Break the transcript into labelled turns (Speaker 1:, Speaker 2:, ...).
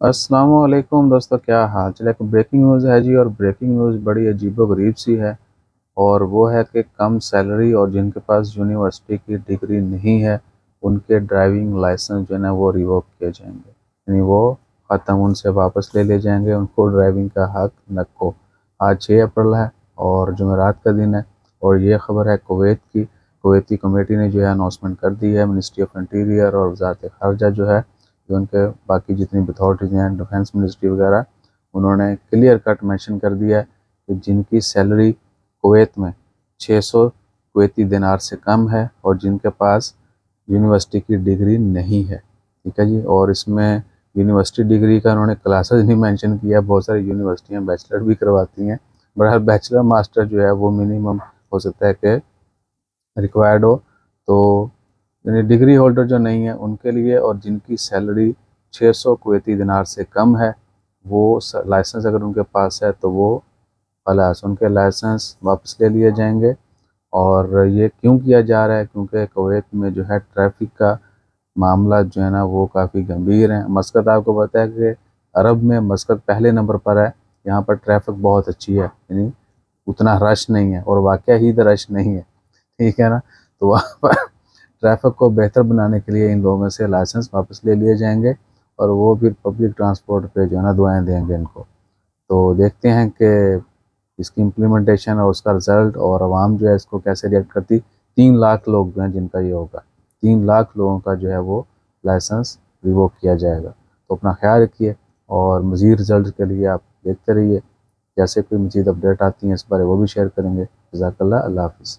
Speaker 1: अस्सलाम वालेकुम दोस्तों, क्या हाल चाल है। एक ब्रेकिंग न्यूज़ है जी, और ब्रेकिंग न्यूज़ बड़ी अजीबो-गरीब सी है। और वो है कि कम सैलरी और जिनके पास यूनिवर्सिटी की डिग्री नहीं है, उनके ड्राइविंग लाइसेंस जो है ना वो रिवोक किए जाएंगे, यानी वो ख़त्म, उनसे वापस ले लिए जाएंगे, उनको ड्राइविंग का हक नक्को। आज 6 अप्रैल है और जुमेरात का दिन है, और ये खबर है कुवैत की। कुवैती कमेटी ने जो है अनाउंसमेंट कर दी है। मिनिस्ट्री ऑफ इंटीरियर और वजारत ख़ारजा जो है, जो उनके बाकी जितनी भी अथॉरिटीज़ हैं, डिफेंस मिनिस्ट्री वगैरह, उन्होंने क्लियर कट मेंशन कर दिया है कि जिनकी सैलरी कुवैत में 600 कुवैती दिनार से कम है और जिनके पास यूनिवर्सिटी की डिग्री नहीं है, ठीक है जी। और इसमें यूनिवर्सिटी डिग्री का उन्होंने क्लासेस नहीं मेंशन किया। बहुत सारी यूनिवर्सिटियां बैचलर भी करवाती हैं, बहरहाल बैचलर मास्टर जो है वो मिनिमम हो सकता है कि रिक्वायर्ड हो। तो यानी डिग्री होल्डर जो नहीं है उनके लिए, और जिनकी सैलरी 600 कुवैती दिनार से कम है, वो लाइसेंस अगर उनके पास है तो वो खलास, उनके लाइसेंस वापस ले लिए जाएंगे। और ये क्यों किया जा रहा है? क्योंकि कुवैत में जो है ट्रैफिक का मामला जो है ना वो काफ़ी गंभीर है। मस्कत, आपको पता है कि अरब में मस्कत पहले नंबर पर है। यहाँ पर ट्रैफिक बहुत अच्छी है, यानी उतना रश नहीं है, और वाकई ही तो रश नहीं है, ठीक है ना। तो वहाँ पर ट्रैफिक को बेहतर बनाने के लिए इन लोगों से लाइसेंस वापस ले लिए जाएंगे, और वो फिर पब्लिक ट्रांसपोर्ट पे जो है ना दुआएं देंगे इनको। तो देखते हैं कि इसकी इम्प्लीमेंटेशन और उसका रिजल्ट, और आवाम जो है इसको कैसे रिएक्ट करती। 3 लाख लोग जो हैं जिनका ये होगा, 3 लाख लोगों का जो है वो लाइसेंस रिवोक किया जाएगा। तो अपना ख्याल रखिए, और मज़ीद रिजल्ट के लिए आप देखते रहिए। जैसे कोई मज़ीद अपडेट आती हैं इस बारे वो भी शेयर करेंगे। जज़ाकल्लाह, अल्लाह हाफ़िज़।